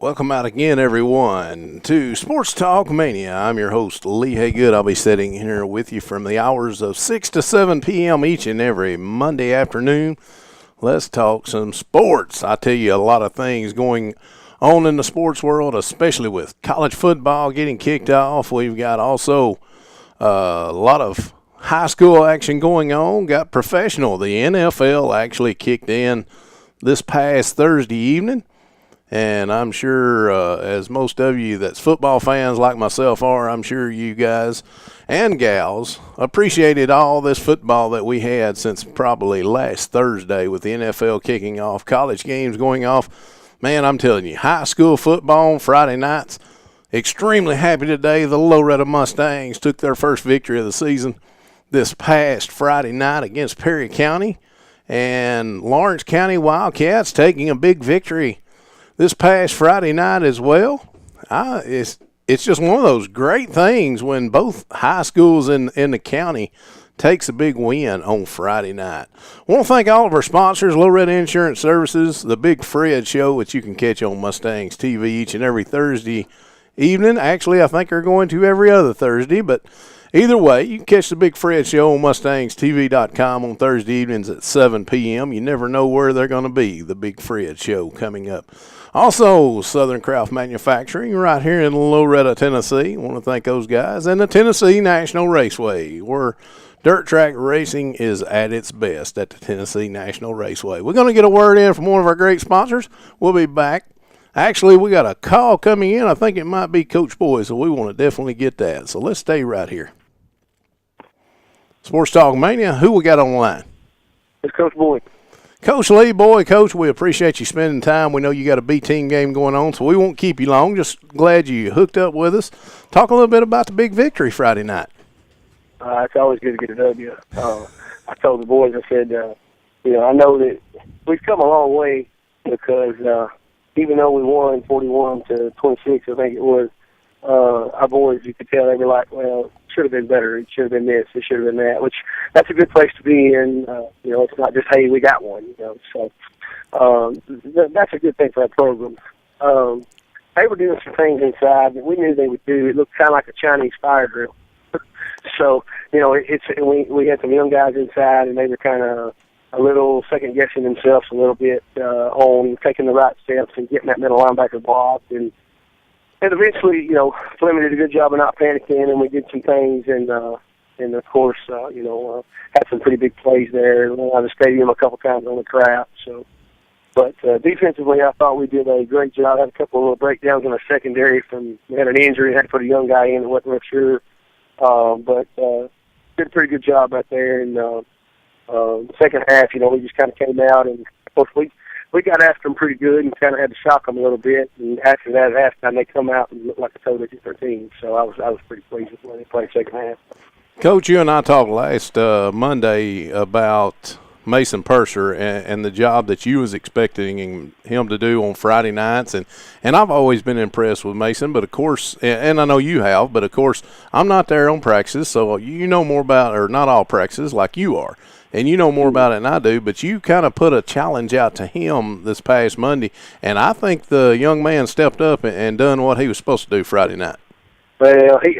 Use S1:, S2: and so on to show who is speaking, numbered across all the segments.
S1: Welcome out again, everyone, to Sports Talk Mania. I'm your host, Lee Haygood. I'll be sitting here with you from the hours of 6 to 7 p.m. each and every Monday afternoon. Let's talk some sports. I tell you, a lot of things going on in the sports world, especially with college football getting kicked off. We've got also a lot of high school action going on. Got professional. The NFL actually kicked in this past Thursday evening. And I'm sure, as most of you that's football fans like myself are, I'm sure you guys and gals appreciated all this football that we had since probably last Thursday with the NFL kicking off, college games going off. Man, I'm telling you, high school football on Friday nights. Extremely happy today. The Loretta Mustangs took their first victory of the season this past Friday night against Perry County. And Lawrence County Wildcats taking a big victory this past Friday night as well. It's just one of those great things when both high schools in the county takes a big win on Friday night. I want to thank all of our sponsors, Loretta Insurance Services, the Big Fred Show, which you can catch on Mustangs TV each and every Thursday evening. Actually, I think they're going to every other Thursday, but either way, you can catch the Big Fred Show on MustangsTV.com on Thursday evenings at 7 p.m. You never know where they're going to be, the Big Fred Show coming up. Also, Southern Craft Manufacturing right here in Loretta, Tennessee. I want to thank those guys. And the Tennessee National Raceway, where dirt track racing is at its best at the Tennessee National Raceway. We're going to get a word in from one of our great sponsors. We'll be back. Actually, we got a call coming in. I think it might be Coach Boyd, so we want to definitely get that. So let's stay right here. Sports Talk Mania, who we got on the line?
S2: It's Coach Boyd.
S1: Coach Lee, boy, Coach, we appreciate you spending time. We know you got a B-team game going on, so we won't keep you long. Just glad you hooked up with us. Talk a little bit about the big victory Friday night.
S2: It's always good to get a W. I told the boys, I said, I know that we've come a long way because even though we won 41-26, I think it was, our boys, you could tell they were like, well, it should have been better. It should have been this. It should have been that, which that's a good place to be in. It's not just, hey, we got one. So that's a good thing for our program. They were doing some things inside that we knew they would do. It looked kind of like a Chinese fire drill. So, we had some young guys inside, and they were kind of a little second-guessing themselves a little bit on taking the right steps and getting that middle linebacker blocked. And eventually, Fleming did a good job of not panicking, and we did some things, and of course, had some pretty big plays there. Went out of the stadium a couple times on the crap. So, but defensively, I thought we did a great job. Had a couple of little breakdowns in our secondary. We had an injury, had to put a young guy in that wasn't real sure, but did a pretty good job right there. And second half, we just kind of came out, and of course we got after them pretty good and kind of had to shock them a little bit. And after that, at halftime, they come out and looked like a totally different team. So I was pretty pleased with the way they played second half.
S1: Coach, you and I talked last Monday about Mason Purser and the job that you was expecting him to do on Friday nights. And I've always been impressed with Mason, but of course, and I know you have, but of course, I'm not there on practices, so you know more about, or not all practices like you are. And you know more about it than I do, but you kind of put a challenge out to him this past Monday, and I think the young man stepped up and done what he was supposed to do Friday night.
S2: Well, he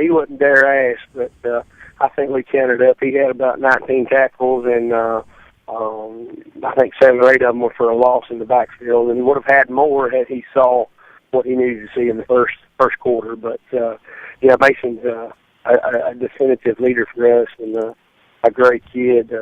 S2: wasn't dare ask, but I think we counted up. He had about 19 tackles, and I think 7 or 8 of them were for a loss in the backfield, and he would have had more had he saw what he needed to see in the first quarter. But Mason's a definitive leader for us, and a great kid.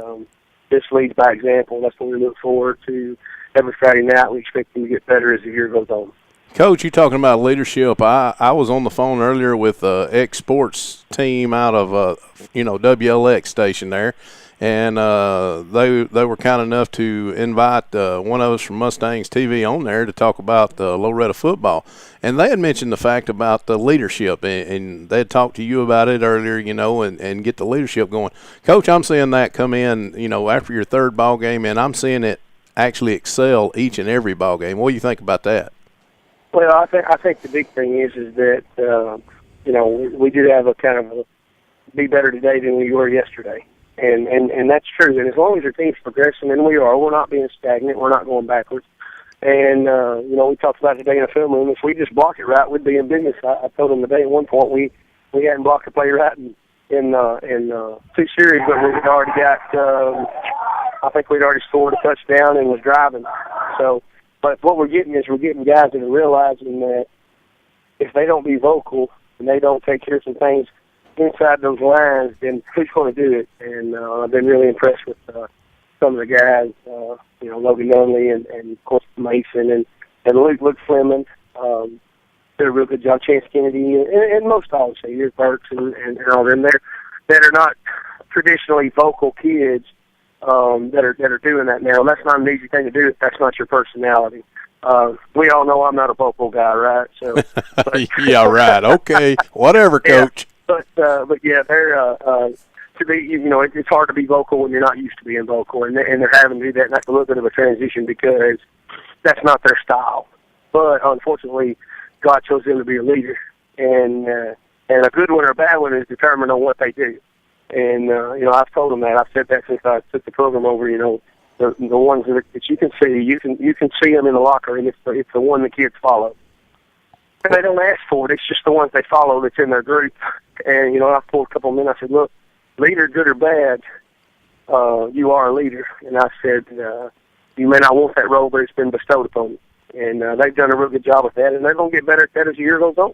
S2: Just leads by example. That's what we look forward to every Friday night. We expect him to get better as the year goes on.
S1: Coach, you talking about leadership. I was on the phone earlier with ex-sports team out of WLX station there, and they were kind enough to invite one of us from Mustangs TV on there to talk about Loretta football. And they had mentioned the fact about the leadership, and they had talked to you about it earlier, and get the leadership going. Coach, I'm seeing that come in, after your third ball game, and I'm seeing it actually excel each and every ball game. What do you think about that?
S2: Well, I think the big thing is that we did have a kind of be better today than we were yesterday, and that's true. And as long as your team's progressing, and we are, we're not being stagnant, we're not going backwards. And, we talked about it today in the film room. If we just block it right, we'd be in business. I told them today at one point we hadn't blocked a play right in 2 series, but we'd already got, I think we'd already scored a touchdown and was driving. So, but what we're getting is guys that are realizing that if they don't be vocal and they don't take care of some things inside those lines, then who's going to do it? And I've been really impressed with some of the guys, Logan Nunley and of course Mason and Luke Fleming. Did a real good job. Chance Kennedy and most all say your Burks and all them. That are not traditionally vocal kids that are doing that now. And that's not an easy thing to do if that's not your personality. We all know I'm not a vocal guy, right? So, but,
S1: yeah, right. Okay, whatever, Coach.
S2: Yeah, but yeah, they're to be. It's hard to be vocal when you're not used to being vocal, and they're having to do that. And that's a little bit of a transition because that's not their style. But unfortunately, God chose them to be a leader, and a good one or a bad one is determined on what they do. And I've told them that. I've said that since I took the program over. The ones that you can see, you can see them in the locker, and it's the one the kids follow. And they don't ask for it. It's just the ones they follow that's in their group. And I pulled a couple of men. I said, look, leader, good or bad, you are a leader. And I said, you may not want that role, but it's been bestowed upon you. And they've done a real good job with that, and they're going to get better at that as the year goes on.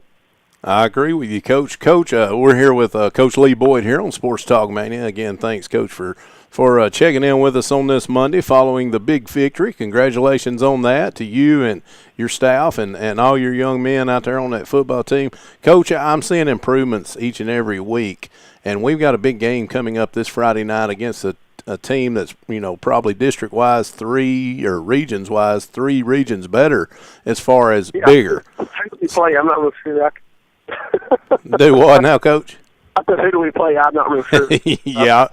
S1: I agree with you, Coach. Coach, we're here with Coach Lee Boyd here on Sports Talk Mania. Again, thanks, Coach, for checking in with us on this Monday following the big victory. Congratulations on that to you and your staff and all your young men out there on that football team. Coach, I'm seeing improvements each and every week, and we've got a big game coming up this Friday night against a team that's, probably district-wise or regions-wise, 3 regions better as far as bigger.
S2: Who do we play? I'm not real sure.
S1: Do what now, Coach?
S2: I said, who do we play? I'm not real sure.
S1: yeah,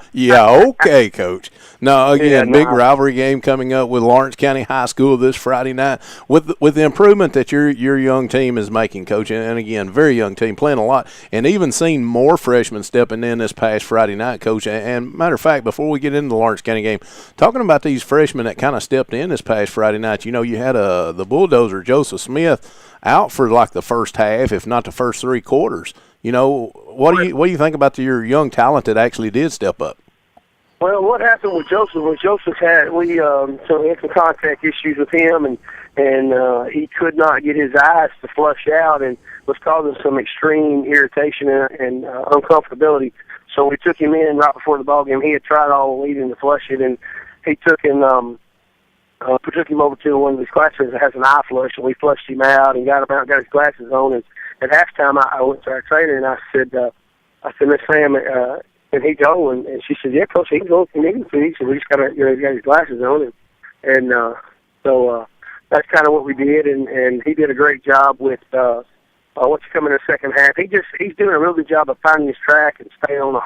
S1: okay, Coach. No, again, big rivalry game coming up with Lawrence County High School this Friday night. With the improvement that your young team is making, Coach, and again, very young team, playing a lot, and even seen more freshmen stepping in this past Friday night, Coach. And matter of fact, before we get into the Lawrence County game, talking about these freshmen that kind of stepped in this past Friday night, you had the bulldozer, Joseph Smith, out for like the first half, if not the first 3 quarters. What do you think about your young talent that actually did step up?
S2: Well, what happened with Joseph was Joseph had we had some contact issues with him, and he could not get his eyes to flush out, and was causing some extreme irritation and uncomfortability. So we took him in right before the ball game. He had tried all weekend to flush it, and he took him over to one of his classes that has an eye flush, and we flushed him out and got him out, got his glasses on. And at halftime, I went to our trainer and I said, Miss Sam, can he go? And she said, yeah, Coach, he can go if you need him to. He said, we just got to, he's got his glasses on. And so that's kind of what we did. And he did a great job with what's coming in the second half. He's doing a real good job of finding his track and staying on it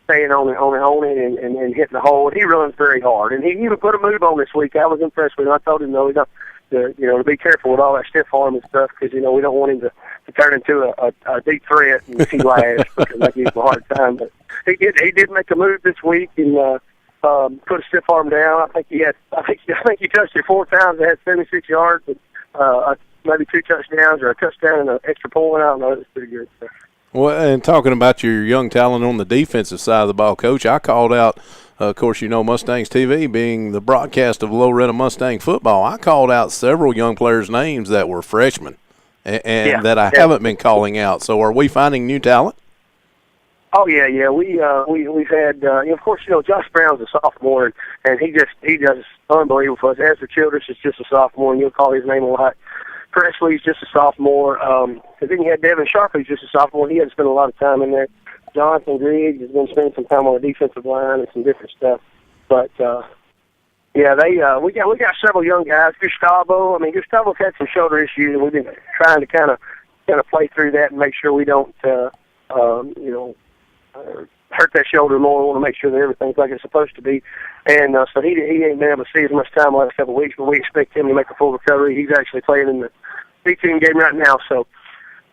S2: and hitting the hole. And he runs very hard. And he even put a move on this week. I was impressed with him. I told him, to be careful with all that stiff arm and stuff because, we don't want him to turn into a deep threat and see last because that gives him a hard time. But he did make a move this week and put a stiff arm down. I think he touched it 4 times and had 76 yards and maybe 2 touchdowns or a touchdown and an extra point. I don't know. It was pretty good. So.
S1: Well, and talking about your young talent on the defensive side of the ball, Coach, I called out, of course, Mustangs TV being the broadcast of Loretta Mustang football. I called out several young players' names that were freshmen and that I haven't been calling out. So are we finding new talent?
S2: Oh, yeah. We've had, of course, Josh Brown's a sophomore, and he does unbelievable for us. Ezra Childress is just a sophomore, and you'll call his name a lot. Presley's just a sophomore. And then you had Devin Sharp, who's just a sophomore. He hasn't spent a lot of time in there. Jonathan Griggs has been spending some time on the defensive line and some different stuff. But, we got several young guys. Gustavo's had some shoulder issues, and we've been trying to kind of play through that and make sure we don't, hurt that shoulder more. We want to make sure that everything's like it's supposed to be. And so he ain't been able to see as much time the last couple of weeks, but we expect him to make a full recovery. He's actually playing in the B-team game right now. So,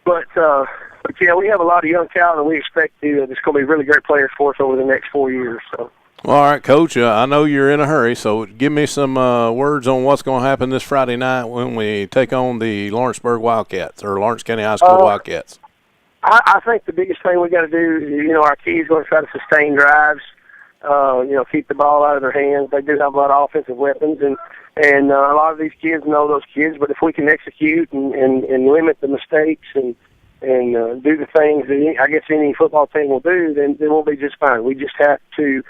S2: but yeah, we have a lot of young talent, and we expect it's going to be really great players for us over the next 4 years. So.
S1: All right, Coach. I know you're in a hurry, so give me some words on what's going to happen this Friday night when we take on the Lawrenceburg Wildcats or Lawrence County High School Wildcats.
S2: I think the biggest thing we got to do, our kids going to try to sustain drives. Keep the ball out of their hands. They do have a lot of offensive weapons, and a lot of these kids know those kids. But if we can execute and limit the mistakes and do the things that I guess any football team will do, then we'll be just fine. We just have to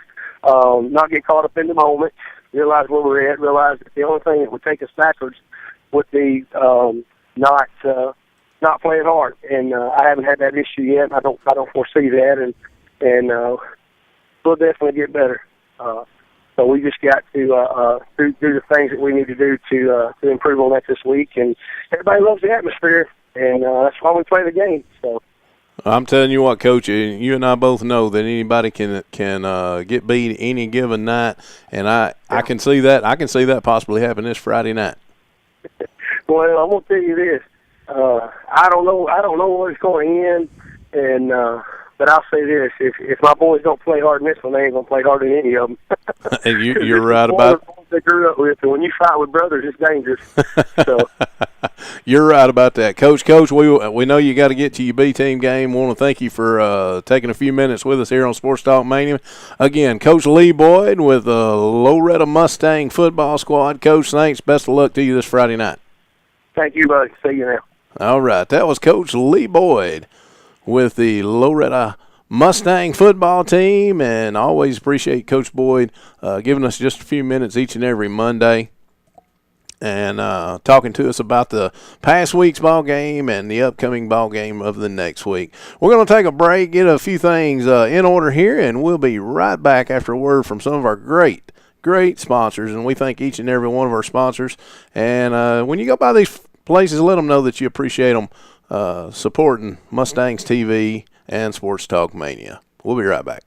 S2: not get caught up in the moment, realize where we're at, realize that the only thing that would take us backwards would be not playing hard. And I haven't had that issue yet. I don't foresee that, and we'll definitely get better. So we just got to do the things that we need to do to improve on that this week. And everybody loves the atmosphere, and that's why we play the game. So.
S1: I'm telling you what, Coach, you and I both know that anybody can get beat any given night, and I can see that. I can see that possibly happen this Friday night.
S2: Well, I'm gonna tell you this. I don't know where it's going to end, and but I'll say this: if my boys don't play hard in this one, they ain't gonna play hard in any of them.
S1: And you're right about
S2: it. They grew up with, and when you fight with brothers, it's dangerous. So.
S1: You're right about that, Coach. Coach, we know you got to get to your B team game. We want to thank you for taking a few minutes with us here on Sports Talk Mania. Again, Coach Lee Boyd with the Loretta Mustang football squad. Coach, thanks. Best of luck to you this Friday night.
S2: Thank you, buddy. See you now.
S1: All right, that was Coach Lee Boyd with the Loretta Mustang football team, and I always appreciate Coach Boyd giving us just a few minutes each and every Monday and talking to us about the past week's ball game and the upcoming ball game of the next week. We're going to take a break, get a few things in order here, and we'll be right back after a word from some of our great sponsors, and we thank each and every one of our sponsors. And when you go by these places, let them know that you appreciate them supporting Mustangs TV and Sports Talk Mania. We'll be right back.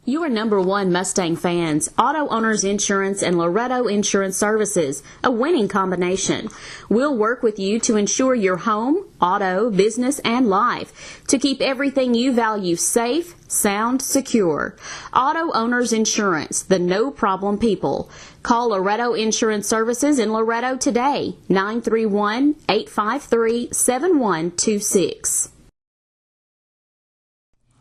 S3: Your number one Mustang fans, Auto Owners Insurance and Loretto Insurance Services, a winning combination. We'll work with you to insure your home, auto, business, and life to keep everything you value safe, sound, secure. Auto Owners Insurance, the no-problem people. Call Loretto Insurance Services in Loretto today, 931-853-7126.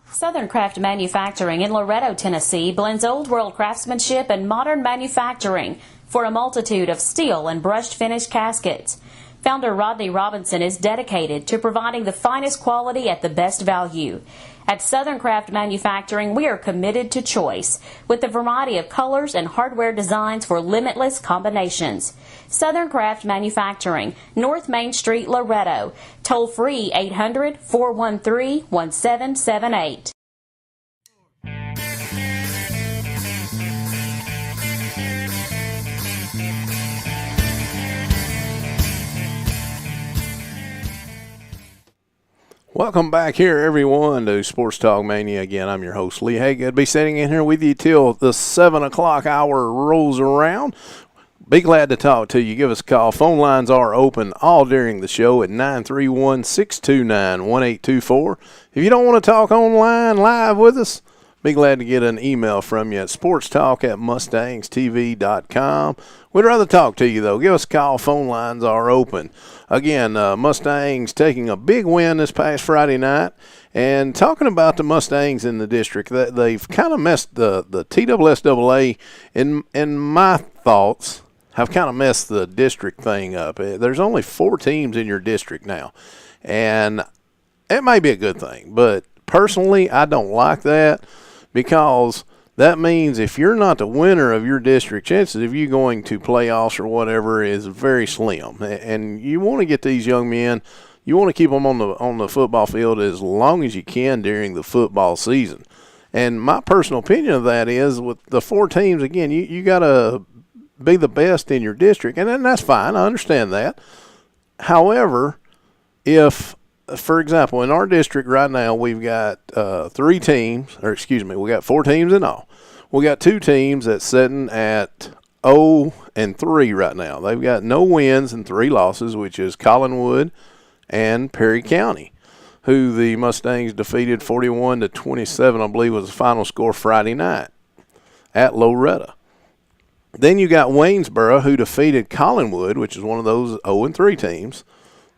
S3: Southern Craft Manufacturing in Loretto, Tennessee blends old world craftsmanship and modern manufacturing for a multitude of steel and brushed finish caskets. Founder Rodney Robinson is dedicated to providing the finest quality at the best value. At Southern Craft Manufacturing, we are committed to choice with a variety of colors and hardware designs for limitless combinations. Southern Craft Manufacturing, North Main Street, Loretto. Toll free 800-413-1778.
S1: Welcome back here, everyone, to Sports Talk Mania. Again, I'm your host, Lee Haig. I'll be sitting in here with you till the 7 o'clock hour rolls around. Be glad to talk to you. Give us a call. Phone lines are open all during the show at 931-629-1824. If you don't want to talk online live with us, be glad to get an email from you at sportstalk@MustangsTV.com. We'd rather talk to you, though. Give us a call. Phone lines are open. Again, Mustangs taking a big win this past Friday night. And talking about the Mustangs in the district, they've kind of messed the TSSAA, in my thoughts, have kind of messed the district thing up. There's only 4 teams in your district now. And it may be a good thing, but personally, I don't like that, because that means if you're not the winner of your district, chances of you going to playoffs or whatever is very slim. And you want to get these young men, you want to keep them on the football field as long as you can during the football season. And my personal opinion of that is, with the 4 teams, again, you got to be the best in your district, and then that's fine. I understand that. However, if, for example, in our district right now, we've got 4 teams in all. We got 2 teams that's sitting at 0-3 right now. They've got no wins and 3 losses, which is Collinwood and Perry County, who the Mustangs defeated 41-27, I believe was the final score Friday night. at Loretta. Then you got Waynesboro, who defeated Collinwood, which is one of those 0-3 teams,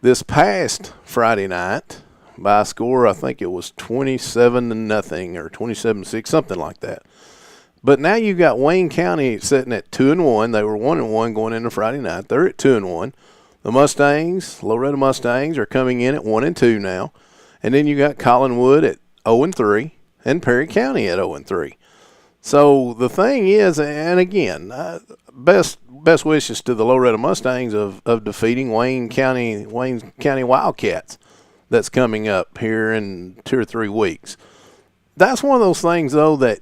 S1: this past Friday night by a score, I think it was 27-0 or 27-6, something like that. But now you've got Wayne County sitting at 2-1. They were 1-1 going into Friday night. They're at 2-1. The Mustangs, Loretta Mustangs, are coming in at 1-2 now. And then you got Collinwood at 0-3 and Perry County at 0-3. So the thing is, and again, best wishes to the Loretta Mustangs of defeating Wayne County Wildcats. That's coming up here in 2 or 3 weeks. That's one of those things, though, that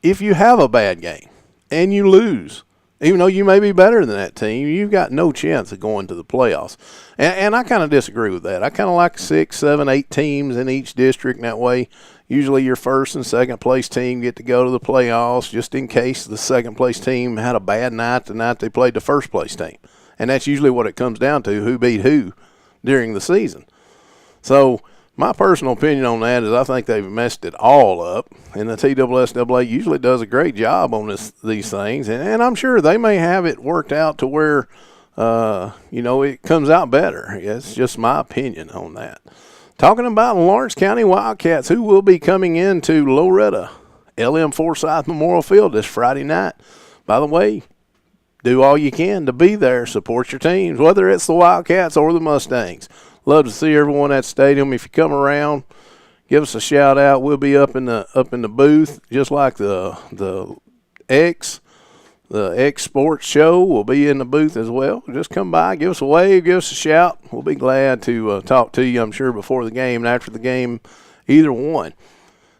S1: if you have a bad game and you lose, even though you may be better than that team, you've got no chance of going to the playoffs. And I kind of disagree with that. I kind of like 6, 7, 8 teams in each district. And that way, usually your first and second place team get to go to the playoffs just in case the second place team had a bad night the night they played the first place team. And that's usually what it comes down to, who beat who during the season. So my personal opinion on that is I think they've messed it all up, and the TSSAA usually does a great job on these things, and I'm sure they may have it worked out to where, it comes out better. It's just my opinion on that. Talking about Lawrence County Wildcats, who will be coming into Loretta LM Forsyth Memorial Field this Friday night. By the way, do all you can to be there, support your teams, whether it's the Wildcats or the Mustangs. Love to see everyone at the stadium. If you come around, give us a shout out. We'll be up in the booth, just like the X Sports Show will be in the booth as well. Just come by, give us a wave, give us a shout. We'll be glad to talk to you, I'm sure, before the game and after the game, either one.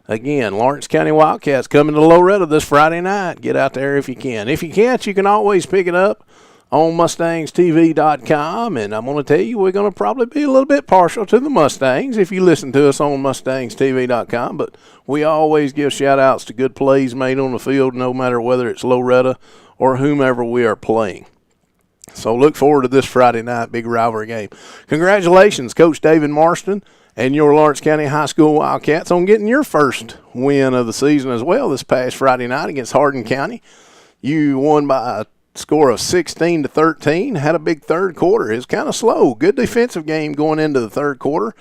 S1: Again, Lawrence County Wildcats coming to Loretta this Friday night. Get out there if you can. If you can't, you can always pick it up on MustangsTV.com, and I'm going to tell you we're going to probably be a little bit partial to the Mustangs if you listen to us on MustangsTV.com, but we always give shout-outs to good plays made on the field, no matter whether it's Loretta or whomever we are playing. So look forward to this Friday night big rivalry game. Congratulations, Coach David Marston and your Lawrence County High School Wildcats on getting your first win of the season as well this past Friday night against Hardin County. You won by a score of 16-13, had a big third quarter. It was kind of slow. Good defensive game going into the third quarter.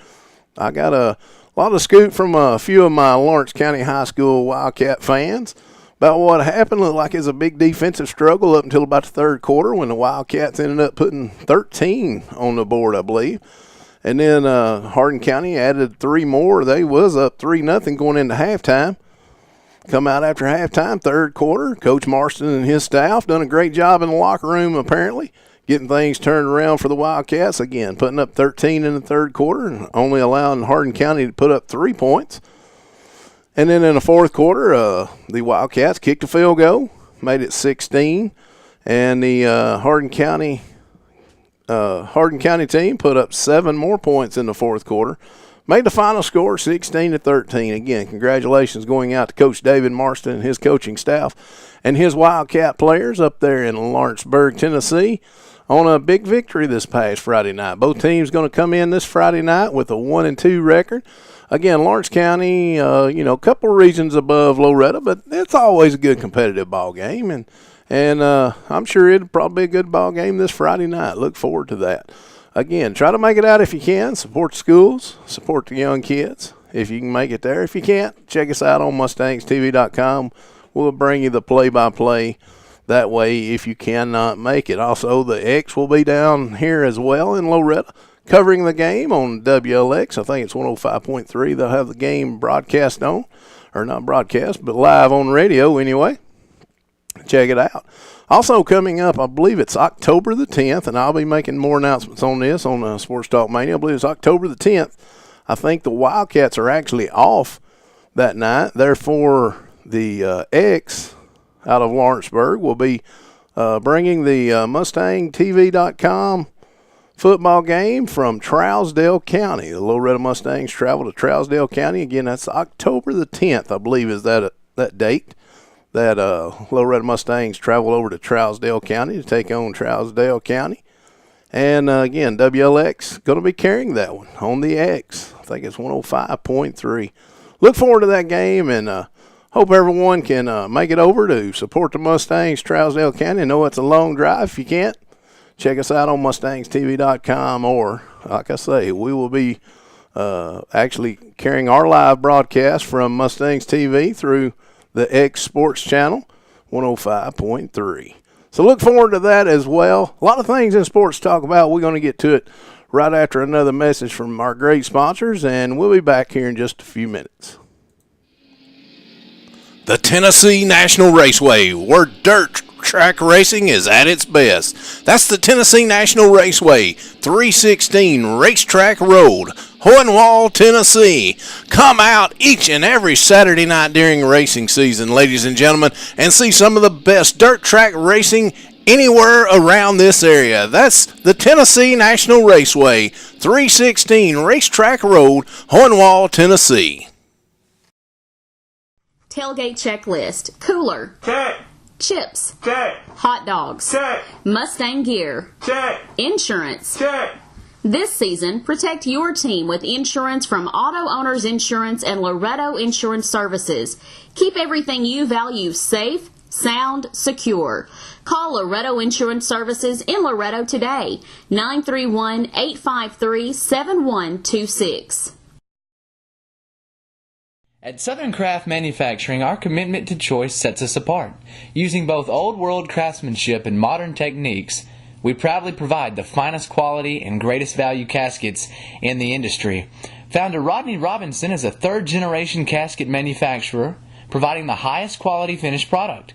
S1: I got a lot of scoop from a few of my Lawrence County High School Wildcat fans about what happened. Looked like it was a big defensive struggle up until about the third quarter when the Wildcats ended up putting 13 on the board, I believe. And then Hardin County added 3 more. They was up 3-0 going into halftime. Come out after halftime, third quarter. Coach Marston and his staff done a great job in the locker room, apparently, getting things turned around for the Wildcats. Again, putting up 13 in the third quarter and only allowing Hardin County to put up 3 points. And then in the fourth quarter, the Wildcats kicked a field goal, made it 16, and the Hardin County team put up 7 more points in the fourth quarter. Made the final score 16-13. Again, congratulations going out to Coach David Marston and his coaching staff and his Wildcat players up there in Lawrenceburg, Tennessee, on a big victory this past Friday night. Both teams going to come in this Friday night with a 1-2 record. Again, Lawrence County, a couple of regions above Loretta, but it's always a good competitive ball game, and I'm sure it'll probably be a good ball game this Friday night. Look forward to that. Again, try to make it out if you can. Support the schools. Support the young kids if you can make it there. If you can't, check us out on MustangsTV.com. We'll bring you the play-by-play that way if you cannot make it. Also, the X will be down here as well in Loretta covering the game on WLX. I think it's 105.3. They'll have the game broadcast on, or not broadcast, but live on radio anyway. Check it out. Also coming up, I believe it's October the 10th, and I'll be making more announcements on this on Sports Talk Mania. I believe it's October the 10th. I think the Wildcats are actually off that night. Therefore, the X out of Lawrenceburg will be bringing the MustangsTV.com football game from Trousdale County. The Loretta Mustangs travel to Trousdale County. Again, that's October the 10th, I believe, is that date. That Loretta Mustangs travel over to Trousdale County to take on Trousdale County. And, again, WLX going to be carrying that one on the X. I think it's 105.3. Look forward to that game, and Hope everyone can make it over to support the Mustangs, Trousdale County. I know it's a long drive. If you can't, check us out on MustangsTV.com, or, like I say, we will be actually carrying our live broadcast from Mustangs TV through the X Sports Channel, 105.3. So look forward to that as well. A lot of things in sports to talk about. We're going to get to it right after another message from our great sponsors, and we'll be back here in just a few minutes. The Tennessee National Raceway, where dirt track racing is at its best. That's the Tennessee National Raceway, 316 Racetrack Road, Hohenwald, Tennessee. Come out each and every Saturday night during racing season, ladies and gentlemen, and see some of the best dirt track racing anywhere around this area. That's the Tennessee National Raceway, 316 Racetrack Road, Hohenwald, Tennessee.
S3: Tailgate checklist. Cooler.
S4: Check.
S3: Chips.
S4: Check.
S3: Hot dogs.
S4: Check.
S3: Mustang gear.
S4: Check.
S3: Insurance.
S4: Check.
S3: This season, protect your team with insurance from Auto Owners Insurance and Loretto Insurance Services. Keep everything you value safe, sound, secure. Call Loretto Insurance Services in Loretto today, 931-853-7126.
S5: At Southern Craft Manufacturing, our commitment to choice sets us apart. Using both old world craftsmanship and modern techniques, we proudly provide the finest quality and greatest value caskets in the industry. Founder Rodney Robinson is a third-generation casket manufacturer, providing the highest quality finished product.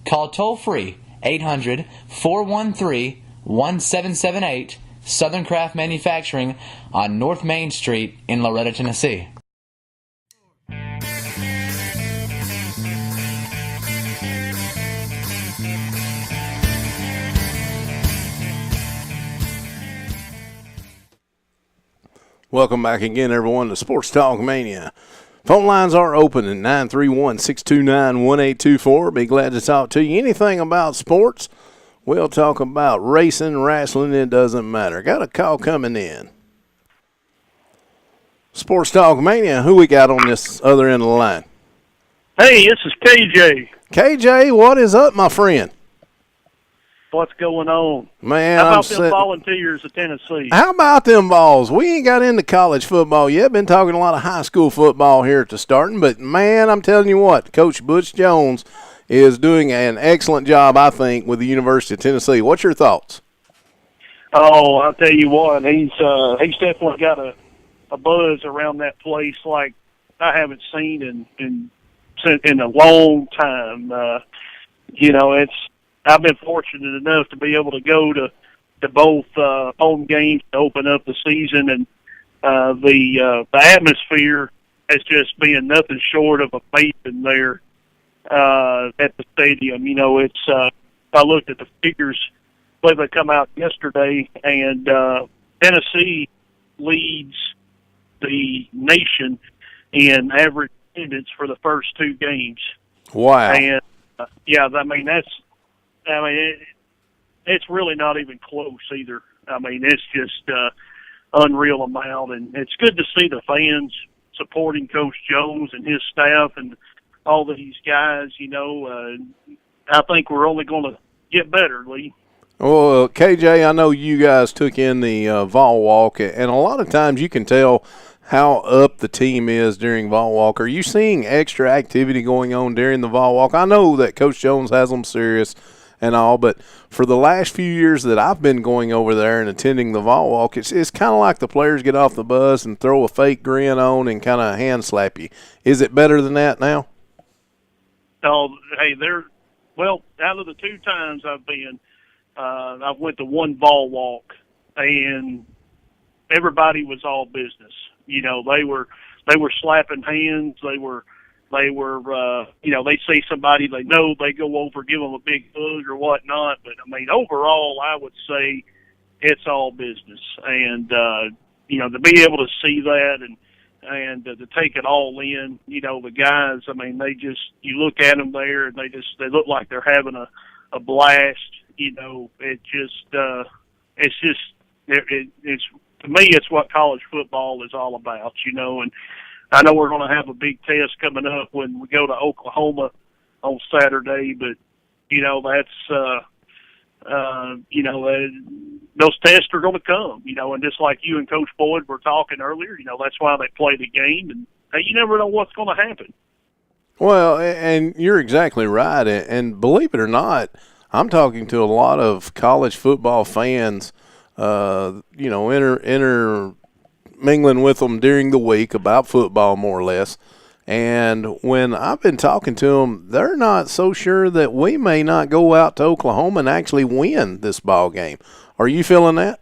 S5: Call toll-free 800-413-1778, Southern Craft Manufacturing on North Main Street in Loretto, Tennessee.
S1: Welcome back again, everyone, to Sports Talk Mania. Phone lines are open at 931-629-1824. Be glad to talk to you. Anything about sports, we'll talk about racing, wrestling, it doesn't matter. Got a call coming in. Sports Talk Mania, who we got on this other end of the line?
S6: Hey, this is KJ.
S1: KJ, what is up, my friend?
S6: What's going on?
S1: Man,
S6: how about them Volunteers of Tennessee?
S1: How about them balls? We ain't got into college football yet. Been talking a lot of high school football here at the starting, but man, I'm telling you what, Coach Butch Jones is doing an excellent job, I think, with the University of Tennessee. What's your thoughts?
S6: Oh, I'll tell you what, he's definitely got a buzz around that place like I haven't seen in a long time. I've been fortunate enough to be able to go to both home games to open up the season, and the atmosphere has just been nothing short of amazing there at the stadium. I looked at the figures when they come out yesterday, and Tennessee leads the nation in average attendance for the first two games.
S1: Wow!
S6: And it's really not even close either. It's just unreal amount, and it's good to see the fans supporting Coach Jones and his staff and all these guys. I think we're only going to get better, Lee.
S1: Well, KJ, I know you guys took in the Vol Walk, and a lot of times you can tell how up the team is during Vol Walk. Are you seeing extra activity going on during the Vol Walk? I know that Coach Jones has them serious and all, but for the last few years that I've been going over there and attending the Vol Walk, it's kind of like the players get off the bus and throw a fake grin on and kind of hand slap you. Is it better than that now?
S6: Oh, hey, out of the two times I've been, I went to one Vol Walk, and everybody was all business. They were slapping hands. They were they see somebody they know, they go over, give them a big hug or whatnot. But overall, I would say it's all business. And to be able to see that and to take it all in, the guys, you look at them there and they look like they're having a blast. It's to me, it's what college football is all about, and I know we're going to have a big test coming up when we go to Oklahoma on Saturday, but that's those tests are going to come. And just like you and Coach Boyd were talking earlier, that's why they play the game, and hey, you never know what's going to happen.
S1: Well, and you're exactly right. And believe it or not, I'm talking to a lot of college football fans, intermingling with them during the week about football, more or less. And when I've been talking to them, they're not so sure that we may not go out to Oklahoma and actually win this ball game. Are you feeling that?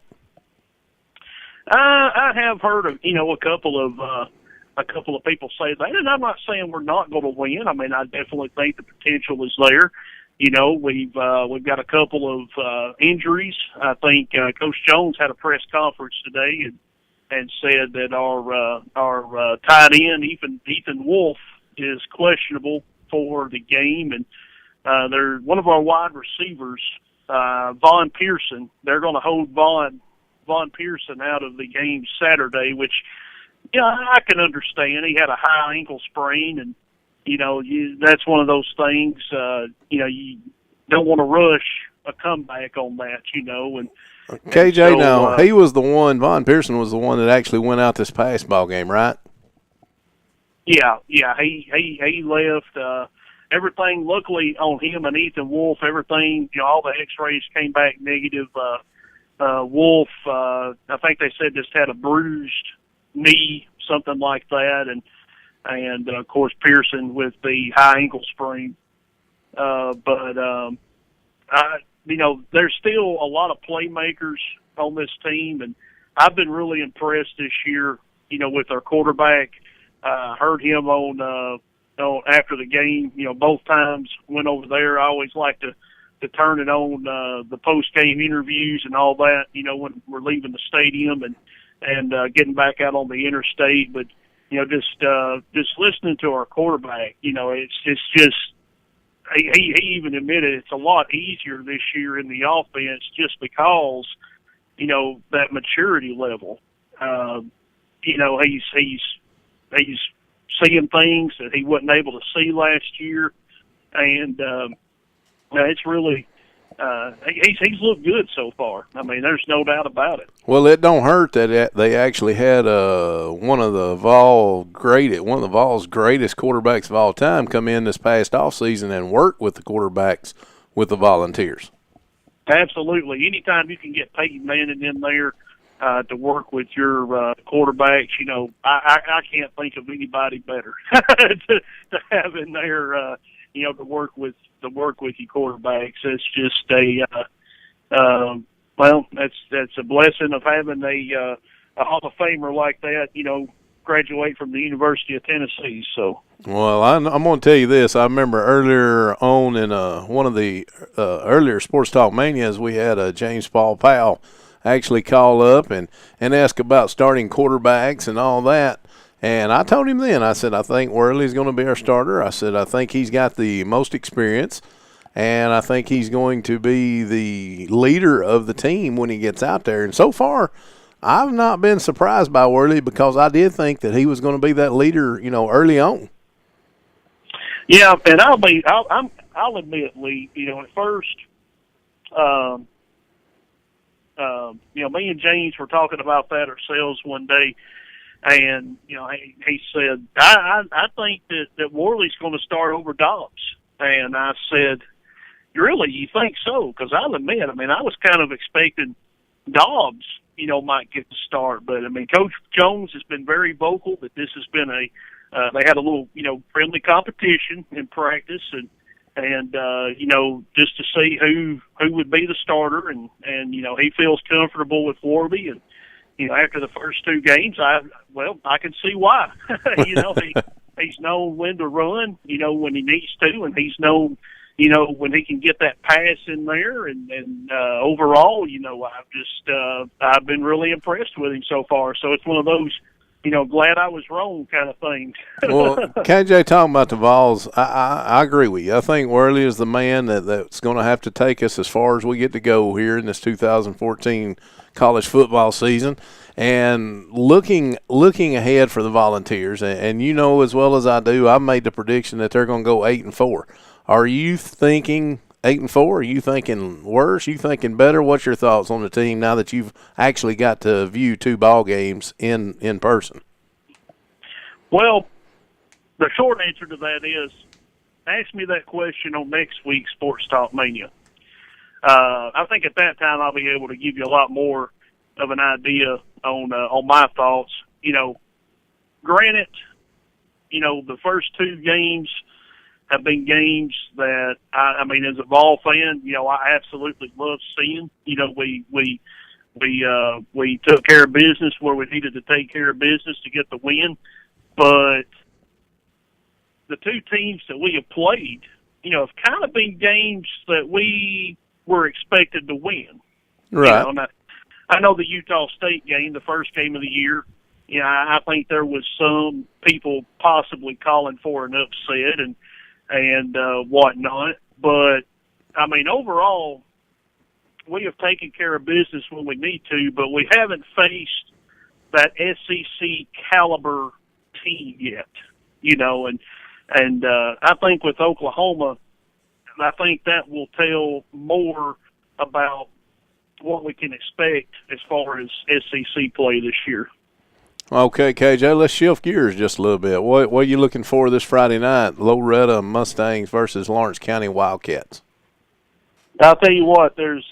S6: I have heard of a couple of people say that, and I'm not saying we're not going to win. I mean, I definitely think the potential is there. We've got a couple of injuries. I think Coach Jones had a press conference today and said that our tight end Ethan Wolf is questionable for the game, and they're one of our wide receivers, Von Pearson. They're going to hold Von Pearson out of the game Saturday, which I can understand. He had a high ankle sprain, and that's one of those things. You don't want to rush a comeback on that, and.
S1: KJ, he was the one, Von Pearson was the one that actually went out this past ball game, right?
S6: Yeah, he left. Everything, luckily, on him and Ethan Wolf, everything, all the x-rays came back negative. Wolf, I think they said just had a bruised knee, something like that, and of course, Pearson with the high ankle sprain. There's still a lot of playmakers on this team, and I've been really impressed this year, with our quarterback. Heard him on after the game, both times went over there. I always like to turn it on the post-game interviews and all that, when we're leaving the stadium and getting back out on the interstate. But, just listening to our quarterback, it's just, he even admitted it's a lot easier this year in the offense just because, that maturity level. He's seeing things that he wasn't able to see last year, and it's really he's looked good so far. I mean, there's no doubt about it.
S1: Well, it don't hurt that they actually had one of the Vols' greatest quarterbacks of all time come in this past offseason and work with the quarterbacks with the Volunteers.
S6: Absolutely. Anytime you can get Peyton Manning in there to work with your quarterbacks, I can't think of anybody better to have in there. To work with your quarterbacks. It's just that's a blessing of having a Hall of Famer like that. Graduate from the University of Tennessee. So.
S1: Well, I'm going to tell you this. I remember earlier on in one of the earlier Sports Talk Manias, we had James Paul Powell actually call up and ask about starting quarterbacks and all that. And I told him then, I said, I think Worley's going to be our starter. I said, I think he's got the most experience, and I think he's going to be the leader of the team when he gets out there. And so far, I've not been surprised by Worley because I did think that he was going to be that leader, early on.
S6: Yeah, and I'll admit, Lee, at first, me and James were talking about that ourselves one day. And, he said, I think that Worley's going to start over Dobbs. And I said, really, you think so? Because I'll admit, I was kind of expecting Dobbs, might get the start. But, Coach Jones has been very vocal that this has been they had a little, friendly competition in practice and just to see who would be the starter. And he feels comfortable with Worley. And, after the first two games, I can see why. He's known when to run, when he needs to, and he's known, when he can get that pass in there. And Overall, I've been really impressed with him so far. So it's one of those, glad I was wrong kind of thing.
S1: Well, KJ, talking about the Vols, I agree with you. I think Worley is the man that's going to have to take us as far as we get to go here in this 2014 college football season. And looking ahead for the Volunteers, and you know as well as I do, I've made the prediction that they're going to go 8-4. Are you thinking 8-4? Are you thinking worse? You thinking better? What's your thoughts on the team now that you've actually got to view 2 ball games in person?
S6: Well, the short answer to that is, ask me that question on next week's Sports Talk Mania. I think at that time I'll be able to give you a lot more of an idea on my thoughts. Granted, the first 2 games have been games that I mean, as a Vol fan, I absolutely love seeing. We took care of business where we needed to take care of business to get the win. But the 2 teams that we have played, have kind of been games that we were expected to win.
S1: Right.
S6: I know the Utah State game, the first game of the year, I think there was some people possibly calling for an upset and whatnot. But, I mean, overall, we have taken care of business when we need to, but we haven't faced that SEC caliber team yet, and I think with Oklahoma, I think that will tell more about what we can expect as far as SEC play this year.
S1: Okay, KJ, let's shift gears just a little bit. What are you looking for this Friday night? Loretta Mustangs versus Lawrence County Wildcats.
S6: I'll tell you what, there's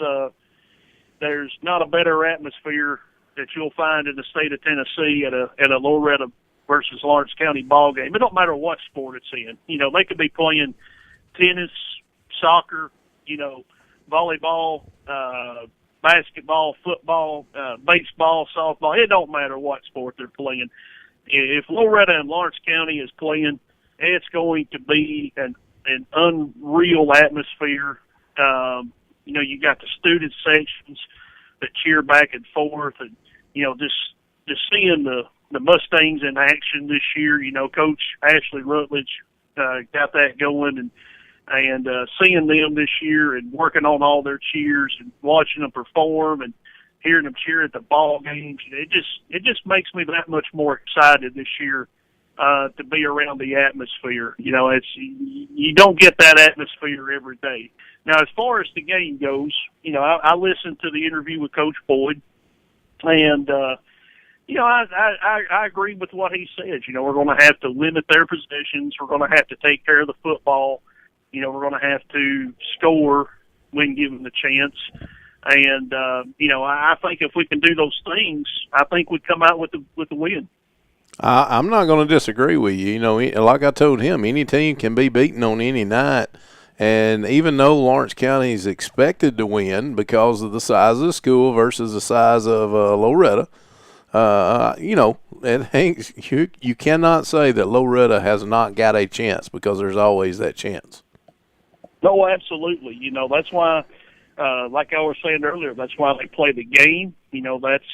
S6: not a better atmosphere that you'll find in the state of Tennessee at a Loretta versus Lawrence County ball game. It don't matter what sport it's in. They could be playing tennis, soccer, volleyball, basketball, football, baseball, softball. It don't matter what sport they're playing. If Loretta and Lawrence County is playing, it's going to be an unreal atmosphere. You got the student sections that cheer back and forth, and just seeing the Mustangs in action this year. Coach Ashley Rutledge got that going, and seeing them this year and working on all their cheers and watching them perform and hearing them cheer at the ball games, it just makes me that much more excited this year to be around the atmosphere. You don't get that atmosphere every day. Now, as far as the game goes, I listened to the interview with Coach Boyd, and I agree with what he said. We're going to have to limit their possessions. We're going to have to take care of the football. We're going to have to score when given the chance. And, I think if we can do those things, I think we come out with the win.
S1: I'm not going to disagree with you. Like I told him, any team can be beaten on any night. And even though Lawrence County is expected to win because of the size of the school versus the size of Loretta, you cannot say that Loretta has not got a chance because there's always that chance.
S6: No, absolutely. That's why, like I was saying earlier, that's why they play the game. That's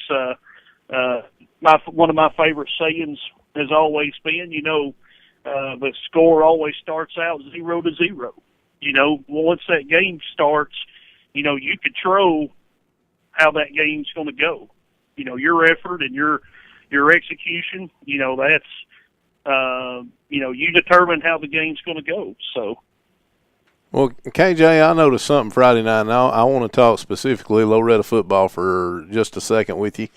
S6: one of my favorite sayings has always been, the score always starts out 0-0. Once that game starts, you control how that game's going to go. Your effort and your execution, that's, you determine how the game's going to go. So.
S1: Well, KJ, I noticed something Friday night, and I want to talk specifically Loretta football for just a second with you.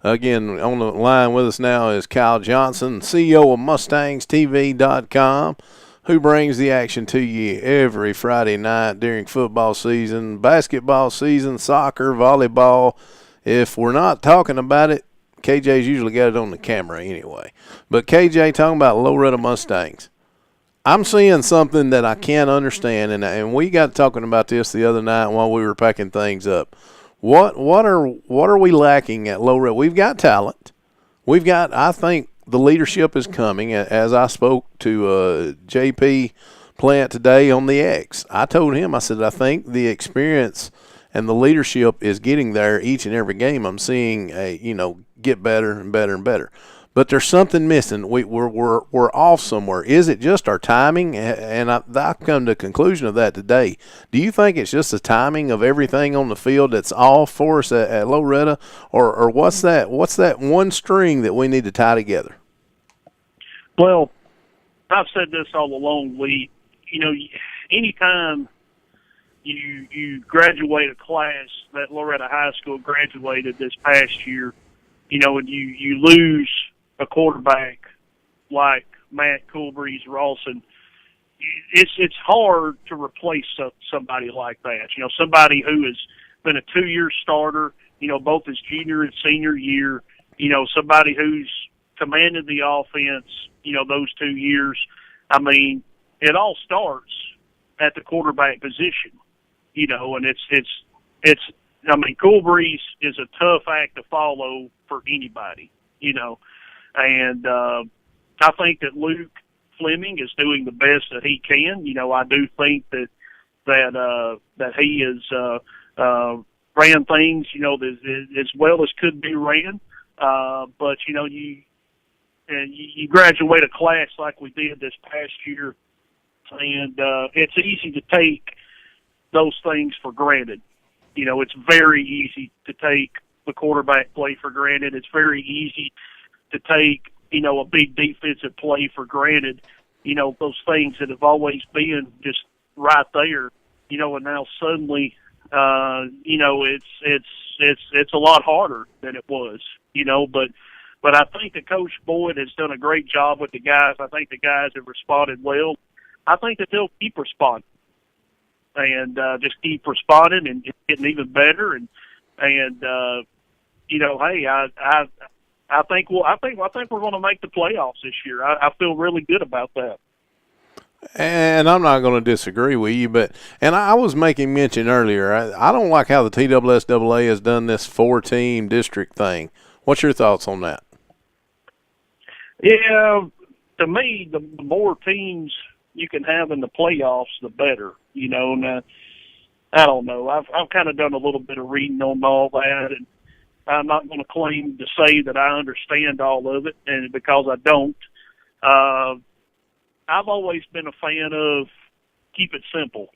S1: Again, on the line with us now is Kyle Johnson, CEO of MustangsTV.com, who brings the action to you every Friday night during football season, basketball season, soccer, volleyball. If we're not talking about it, KJ's usually got it on the camera anyway. But KJ, talking about Loretta Mustangs, I'm seeing something that I can't understand, and we got talking about this the other night while we were packing things up. What are we lacking at Loretta? We've got talent. I think the leadership is coming. As I spoke to JP Plant today on the X, I told him, I said, I think the experience and the leadership is getting there each and every game. I'm seeing get better and better and better. but there's something missing. We're off somewhere. Is it just our timing? And I've come to the conclusion of that today. Do you think it's just the timing of everything on the field that's off for us at Loretta, or what's that one string that we need to tie together?
S6: Well, I've said this all along, Lee. You know, anytime you graduate a class that Loretta High School graduated this past year, you know, and you lose a quarterback like Matt Coolbreeze Rawson, it's hard to replace somebody like that. You know, somebody who has been a 2-year starter, you know, both his junior and senior year, you know, somebody who's commanded the offense, you know, those 2 years. I mean, it all starts at the quarterback position, you know, and it's I mean, Coolbreeze is a tough act to follow for anybody, you know. And I think that Luke Fleming is doing the best that he can. You know, I do think that he has ran things, you know, as well as could be ran. But you know, you graduate a class like we did this past year, and it's easy to take those things for granted. You know, it's very easy to take the quarterback play for granted. It's very easy to take, you know, a big defensive play for granted. You know, those things that have always been just right there, you know, and now suddenly, you know, it's a lot harder than it was, you know, but I think that Coach Boyd has done a great job with the guys. I think the guys have responded well. I think that they'll keep responding and just keep responding and getting even better. And you know, hey, I think we're going to make the playoffs this year. I feel really good about that.
S1: And I'm not going to disagree with you, and I was making mention earlier, I don't like how the TSSAA has done this 4-team district thing. What's your thoughts on that?
S6: Yeah, to me, the more teams you can have in the playoffs, the better. You know, and I don't know. I've kind of done a little bit of reading on all that, and I'm not going to claim to say that I understand all of it, and because I don't. I've always been a fan of keep it simple.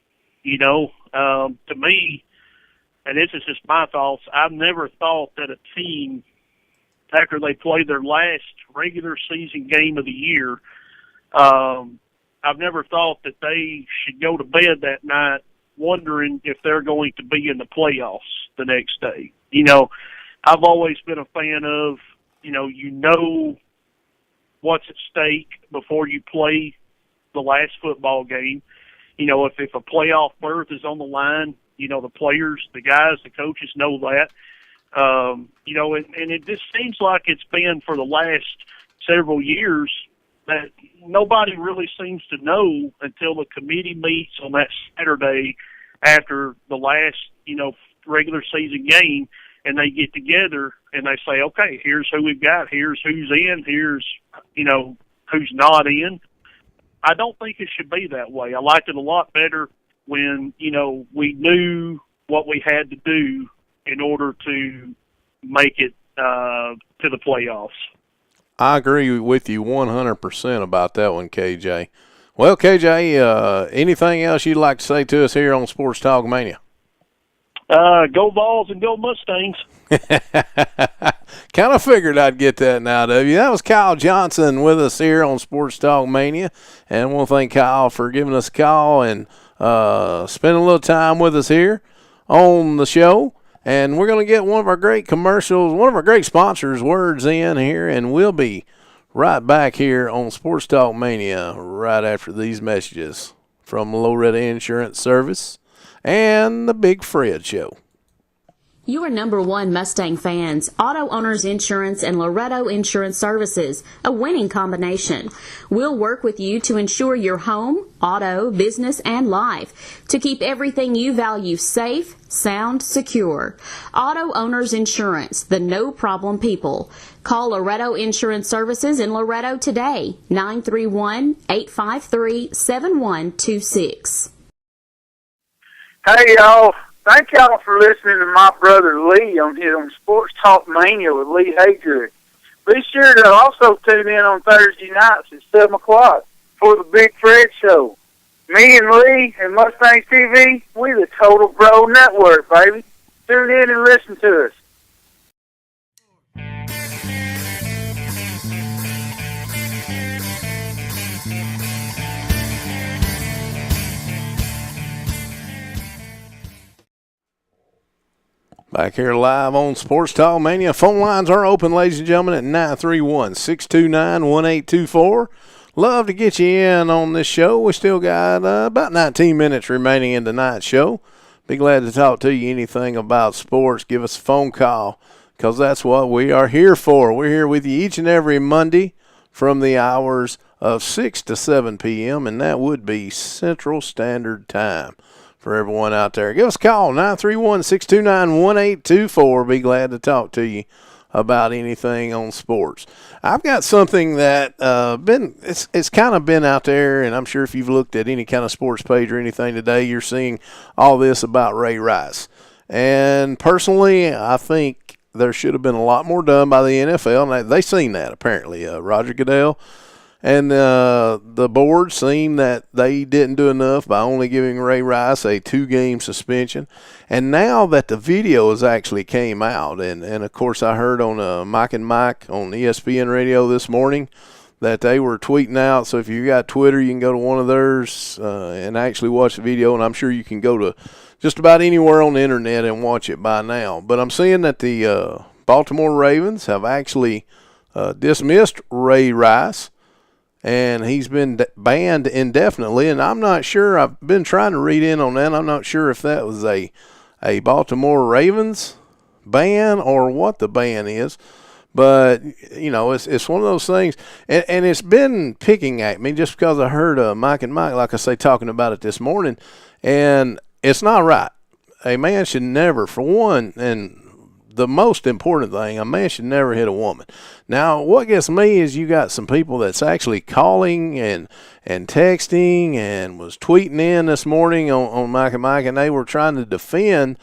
S6: You know, to me, and this is just my thoughts, I've never thought that a team, after they play their last regular season game of the year, I've never thought that they should go to bed that night wondering if they're going to be in the playoffs the next day. You know, I've always been a fan of, you know what's at stake before you play the last football game. You know, if a playoff berth is on the line, you know, the players, the guys, the coaches know that. You know, and it just seems like it's been for the last several years that nobody really seems to know until the committee meets on that Saturday after the last, you know, regular season game, and they get together and they say, okay, here's who we've got, here's who's in, here's, you know, who's not in. I don't think it should be that way. I liked it a lot better when, you know, we knew what we had to do in order to make it to the playoffs.
S1: I agree with you 100% about that one, KJ. Well, KJ, anything else you'd like to say to us here on Sports Talk Mania?
S6: Go Vols and go Mustangs.
S1: Kind of figured I'd get that now, W. That was Kyle Johnson with us here on Sports Talk Mania, and we'll thank Kyle for giving us a call and spending a little time with us here on the show. And we're going to get one of our great commercials, one of our great sponsors' words in here, and we'll be right back here on Sports Talk Mania right after these messages from Loretta Insurance Service and the Big Fred Show.
S3: Your number one Mustang fans, Auto Owners Insurance and Loretto Insurance Services, a winning combination. We'll work with you to insure your home, auto, business, and life to keep everything you value safe, sound, secure. Auto Owners Insurance, the no-problem people. Call Loretto Insurance Services in Loretto today, 931-853-7126.
S4: Hey, y'all. Thank y'all for listening to my brother Lee on Sports Talk Mania with Lee Haygood. Be sure to also tune in on Thursday nights at 7 o'clock for the Big Fred Show. Me and Lee and Mustangs TV, we the Total Bro Network, baby. Tune in and listen to us.
S1: Back here live on Sports Talk Mania. Phone lines are open, ladies and gentlemen, at 931-629-1824. Love to get you in on this show. We still got about 19 minutes remaining in tonight's show. Be glad to talk to you anything about sports. Give us a phone call because that's what we are here for. We're here with you each and every Monday from the hours of 6 to 7 p.m., and that would be Central Standard Time. For everyone out there, give us a call, 931-629-1824. Be glad to talk to you about anything on sports. I've got something that it's kind of been out there, and I'm sure if you've looked at any kind of sports page or anything today, you're seeing all this about Ray Rice. And personally, I think there should have been a lot more done by the NFL, and they've seen that apparently. Roger Goodell and the board seemed that they didn't do enough by only giving Ray Rice a 2-game suspension. And now that the video has actually came out, and of course I heard on Mike and Mike on ESPN radio this morning that they were tweeting out. So if you got Twitter, you can go to one of theirs and actually watch the video. And I'm sure you can go to just about anywhere on the internet and watch it by now. But I'm seeing that the Baltimore Ravens have actually dismissed Ray Rice, and he's been banned indefinitely. And I'm not sure. I've been trying to read in on that. I'm not sure if that was a Baltimore Ravens ban or what the ban is. But, you know, it's one of those things. And it's been picking at me just because I heard Mike and Mike, like I say, talking about it this morning. And it's not right. A man should never, for one, and the most important thing, a man should never hit a woman. Now, what gets me is you got some people that's actually calling and texting and was tweeting in this morning on Mike and Mike, and they were trying to defend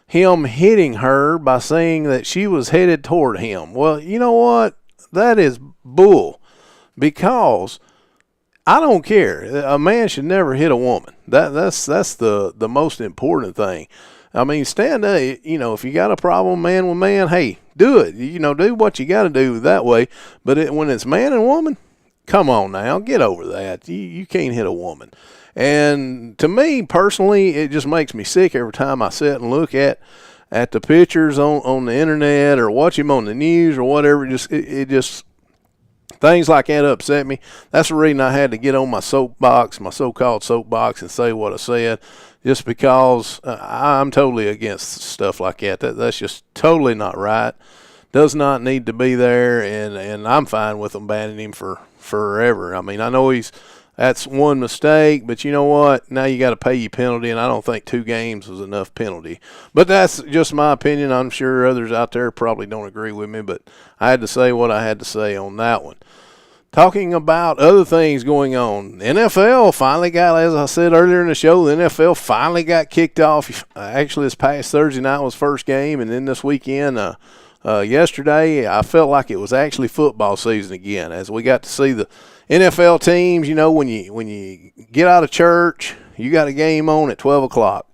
S1: him hitting her by saying that she was headed toward him. Well, you know what? That is bull, because I don't care. A man should never hit a woman. That's the most important thing. I mean, stand up, you know, if you got a problem man with man, hey, do it. You know, do what you got to do that way. But when it's man and woman, come on now, get over that. You can't hit a woman. And to me, personally, it just makes me sick every time I sit and look at the pictures on the internet or watch him on the news or whatever. It just things like that upset me. That's the reason I had to get on my soapbox, my so-called soapbox, and say what I said, just because I'm totally against stuff like that. That's just totally not right. Does not need to be there, and I'm fine with them banning him for forever. I mean, I know that's one mistake, but you know what? Now you got to pay your penalty, and I don't think 2 games was enough penalty. But that's just my opinion. I'm sure others out there probably don't agree with me, but I had to say what I had to say on that one. Talking about other things going on, NFL finally got, as I said earlier in the show, the NFL finally got kicked off. Actually, this past Thursday night was first game, and then this weekend, yesterday, I felt like it was actually football season again, as we got to see the NFL teams. You know, when you get out of church, you got a game on at 12 o'clock.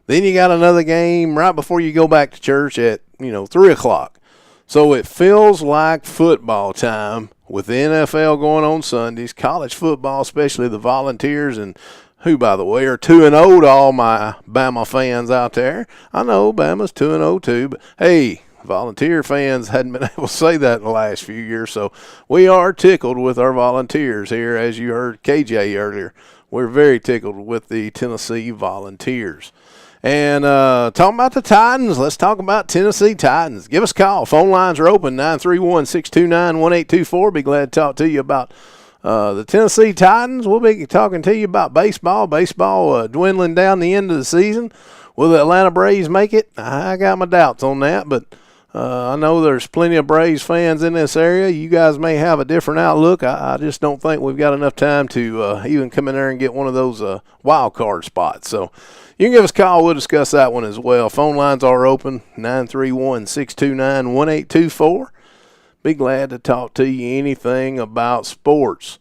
S1: Then you got another game right before you go back to church at, 3 o'clock. So it feels like football time with the NFL going on Sundays, college football, especially the Volunteers, and who, by the way, are 2-0 to all my Bama fans out there. I know Bama's 2-0 too, but hey, Volunteer fans hadn't been able to say that in the last few years, so we are tickled with our Volunteers here, as you heard KJ earlier. We're very tickled with the Tennessee Volunteers. And talking about the Titans, let's talk about Tennessee Titans. Give us a call. Phone lines are open, 931-629-1824. Be glad to talk to you about the Tennessee Titans. We'll be talking to you about baseball. Baseball dwindling down the end of the season. Will the Atlanta Braves make it? I got my doubts on that, but I know there's plenty of Braves fans in this area. You guys may have a different outlook. I just don't think we've got enough time to even come in there and get one of those wild card spots. So you can give us a call. We'll discuss that one as well. Phone lines are open, 931-629-1824. Be glad to talk to you anything about sports.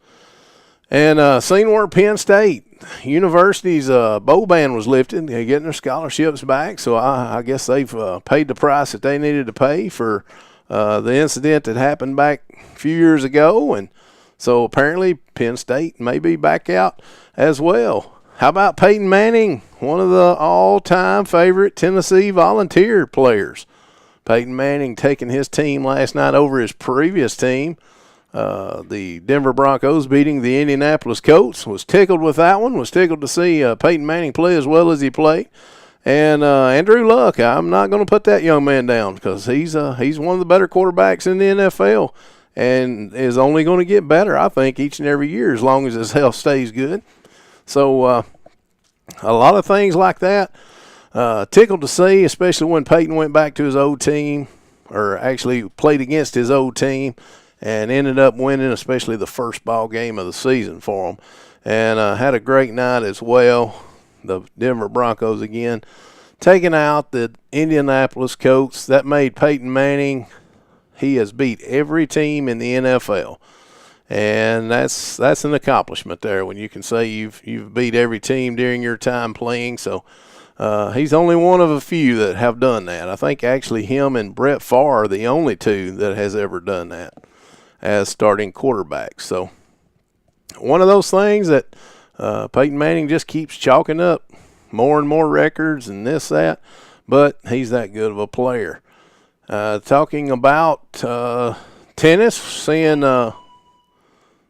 S1: And seen where Penn State University's bowl ban was lifted. They're getting their scholarships back, so I guess they've paid the price that they needed to pay for the incident that happened back a few years ago. And so apparently Penn State may be back out as well. How about Peyton Manning, one of the all-time favorite Tennessee Volunteer players? Peyton Manning taking his team last night over his previous team, the Denver Broncos, beating the Indianapolis Colts. Was tickled with that one. Was tickled to see Peyton Manning play as well as he played. And Andrew Luck, I'm not going to put that young man down because he's one of the better quarterbacks in the NFL and is only going to get better, I think, each and every year as long as his health stays good. So a lot of things like that. Tickled to see, especially when Peyton went back to his old team, or actually played against his old team, and ended up winning, especially the first ball game of the season for him. And had a great night as well. The Denver Broncos again taking out the Indianapolis Colts. That made Peyton Manning, he has beat every team in the NFL. And that's an accomplishment there when you can say you've beat every team during your time playing. So he's only one of a few that have done that. I think actually him and Brett Favre are the only two that has ever done that as starting quarterbacks. So one of those things that Peyton Manning just keeps chalking up more and more records and this, that, but he's that good of a player. Talking about tennis, seeing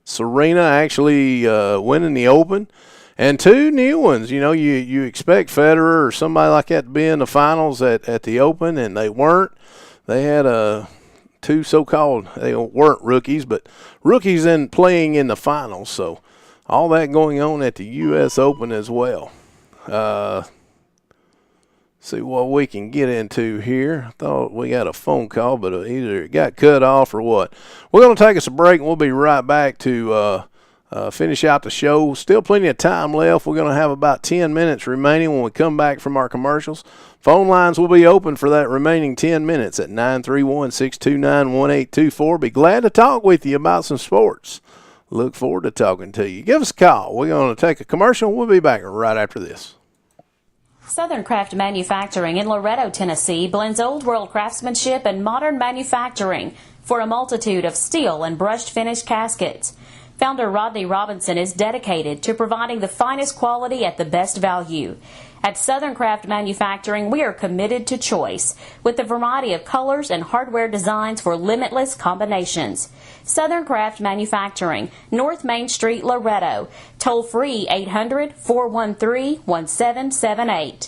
S1: Serena actually winning the Open, and two new ones. You know, you expect Federer or somebody like that to be in the finals at the Open, and they weren't. They had two so-called, they weren't rookies, but rookies in playing in the finals. So all that going on at the U.S. Open as well. See what we can get into here. I thought we got a phone call, but either it got cut off or what. We're going to take us a break, and we'll be right back to finish out the show. Still plenty of time left. We're going to have about 10 minutes remaining when we come back from our commercials. Phone lines will be open for that remaining 10 minutes at 931-629-1824. Be glad to talk with you about some sports. Look forward to talking to you. Give us a call. We're going to take a commercial. We'll be back right after this.
S3: Southern Craft Manufacturing in Loretto, Tennessee blends old world craftsmanship and modern manufacturing for a multitude of steel and brushed finish caskets. Founder Rodney Robinson is dedicated to providing the finest quality at the best value. At Southern Craft Manufacturing, we are committed to choice with a variety of colors and hardware designs for limitless combinations. Southern Craft Manufacturing, North Main Street, Loretto. Toll free 800-413-1778.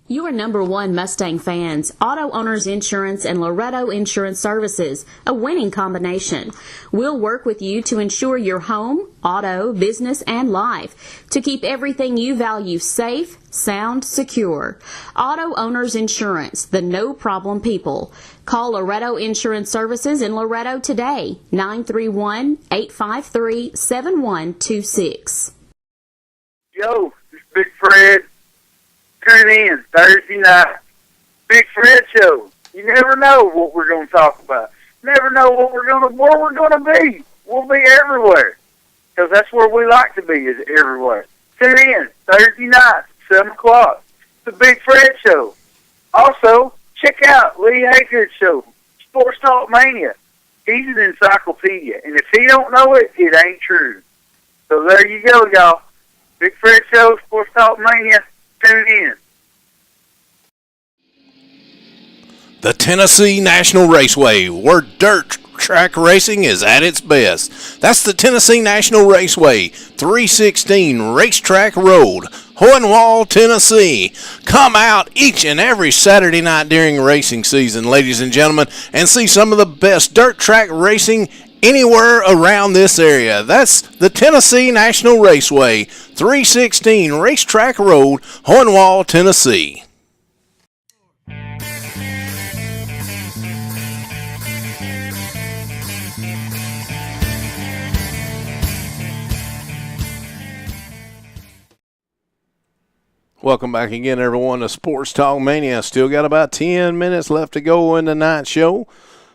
S3: Your number one Mustang fans, Auto Owners Insurance and Loretto Insurance Services, a winning combination. We'll work with you to insure your home, auto, business, and life to keep everything you value safe, sound, secure. Auto Owners Insurance, the no-problem people. Call Loretto Insurance Services in Loretto today, 931-853-7126.
S4: Yo, this is Big Fred. Tune in Thursday night. Big Fred Show. You never know what we're going to talk about. Never know where we're going to be. We'll be everywhere. Because that's where we like to be, is everywhere. Tune in Thursday night, 7 o'clock. The Big Fred Show. Also, check out Lee Haygood's show, Sports Talk Mania. He's an encyclopedia. And if he don't know it, it ain't true. So there you go, y'all. Big Fred Show, Sports Talk Mania. Tune in.
S1: The Tennessee National Raceway, where dirt track racing is at its best. That's the Tennessee National Raceway, 316 Racetrack Road, Hohenwald, Tennessee. Come out each and every Saturday night during racing season, ladies and gentlemen, and see some of the best dirt track racing anywhere around this area. That's the Tennessee National Raceway, 316 Racetrack Road, Hohenwald, Tennessee. Welcome back again, everyone, to Sports Talk Mania. Still got about 10 minutes left to go in the night show.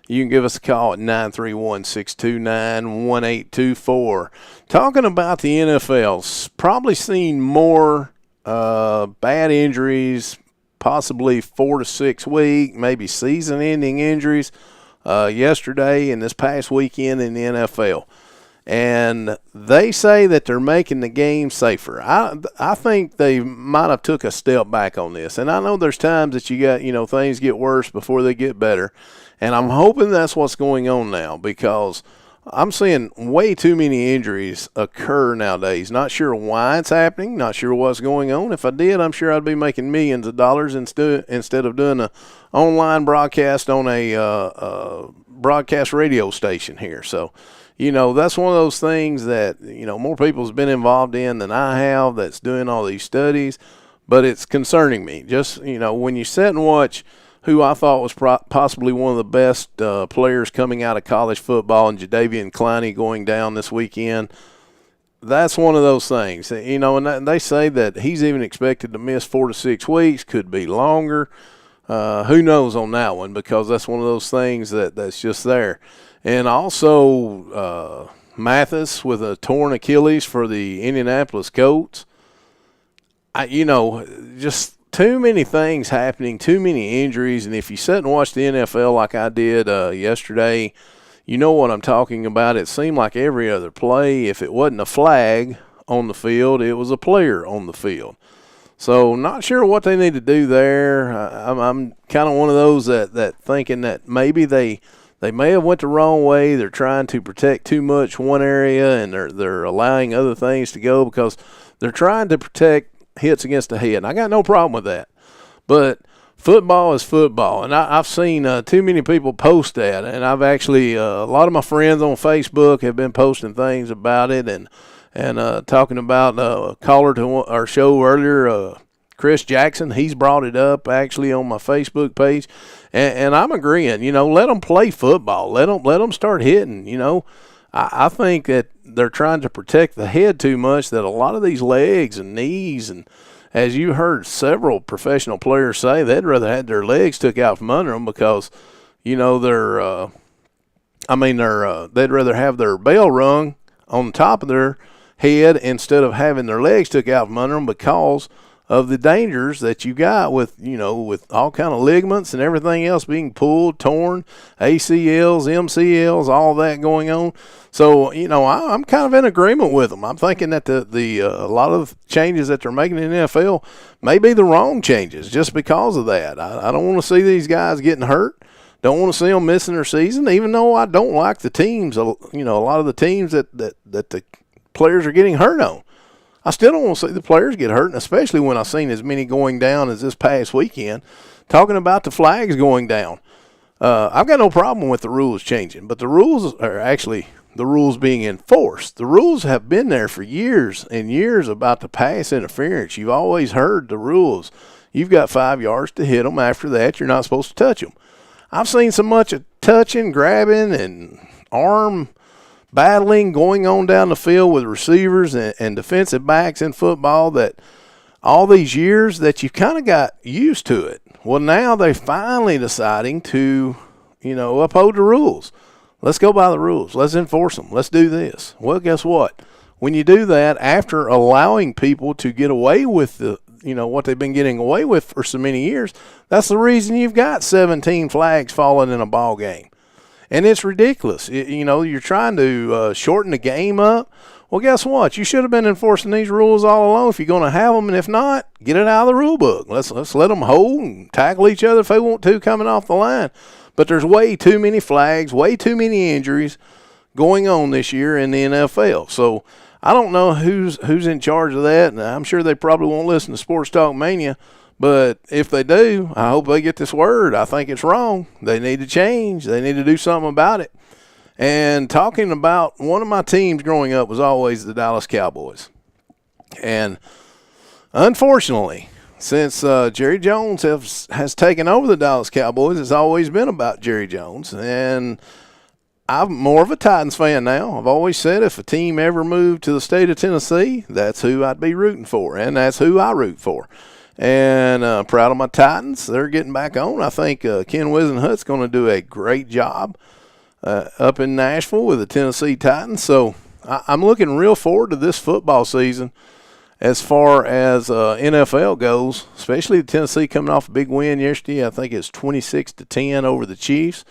S1: You can give us a call at 931-629-1824. Talking about the NFL, probably seen more bad injuries, possibly 4 to 6 week, maybe season-ending injuries yesterday and this past weekend in the NFL. And they say that they're making the game safer. I think they might have took a step back on this. And I know there's times that you got, things get worse before they get better. And I'm hoping that's what's going on now, because I'm seeing way too many injuries occur nowadays. Not sure why it's happening, not sure what's going on. If I did, I'm sure I'd be making millions of dollars instead of doing an online broadcast on a broadcast radio station here. So, that's one of those things that, more people's been involved in than I have, that's doing all these studies. But it's concerning me. Just, when you sit and watch who I thought was possibly one of the best players coming out of college football, and Jadeveon Clowney going down this weekend, that's one of those things. And they say that he's even expected to miss 4 to 6 weeks, could be longer. Who knows on that one, because that's one of those things that's just there. And also Mathis with a torn Achilles for the Indianapolis Colts. Just too many things happening, too many injuries. And if you sit and watch the NFL like I did yesterday, you know what I'm talking about. It seemed like every other play, if it wasn't a flag on the field, it was a player on the field. So not sure what they need to do there. I'm kind of one of those that thinking that maybe they may have went the wrong way. They're trying to protect too much one area, and they're allowing other things to go because they're trying to protect hits against the head. And I got no problem with that. But football is football, and I've seen too many people post that. And I've actually a lot of my friends on Facebook have been posting things about it and talking about a caller to our show earlier, Chris Jackson. He's brought it up actually on my Facebook page, and I'm agreeing. Let them play football. Let them start hitting. I think that they're trying to protect the head too much. That a lot of these legs and knees, and as you heard several professional players say, they'd rather have their legs took out from under them because they'd rather have their bell rung on top of their head instead of having their legs took out from under them because of the dangers that you got with all kind of ligaments and everything else being pulled, torn, ACLs, MCLs, all that going on. So, I'm kind of in agreement with them. I'm thinking that the a lot of changes that they're making in the NFL may be the wrong changes just because of that. I don't want to see these guys getting hurt. Don't want to see them missing their season, even though I don't like the teams, a lot of the teams that the players are getting hurt on. I still don't want to see the players get hurt, and especially when I've seen as many going down as this past weekend. Talking about the flags going down, I've got no problem with the rules changing, but the rules are actually the rules being enforced. The rules have been there for years and years about the pass interference. You've always heard the rules. You've got 5 yards to hit them. After that, you're not supposed to touch them. I've seen so much of touching, grabbing, and arm battling going on down the field with receivers and defensive backs in football that all these years that you kind of got used to it. Well, now they're finally deciding to, uphold the rules. Let's go by the rules. Let's enforce them. Let's do this. Well, guess what? When you do that, after allowing people to get away with what they've been getting away with for so many years, that's the reason you've got 17 flags falling in a ball game. And it's ridiculous. You're trying to shorten the game up. Well, guess what? You should have been enforcing these rules all along if you're going to have them. And if not, get it out of the rule book. Let's let them hold and tackle each other if they want to coming off the line. But there's way too many flags, way too many injuries going on this year in the NFL. So I don't know who's in charge of that. And I'm sure they probably won't listen to Sports Talk Mania. But if they do, I hope they get this word. I think it's wrong. They need to change. They need to do something about it. And talking about one of my teams growing up was always the Dallas Cowboys. And unfortunately, since Jerry Jones has taken over the Dallas Cowboys, it's always been about Jerry Jones. And I'm more of a Titans fan now. I've always said if a team ever moved to the state of Tennessee, that's who I'd be rooting for, and that's who I root for. And proud of my Titans. They're getting back on. I think Ken Wisenhut's going to do a great job up in Nashville with the Tennessee Titans. So I'm looking real forward to this football season as far as NFL goes, especially Tennessee coming off a big win yesterday. I think it's 26-10 over the Chiefs.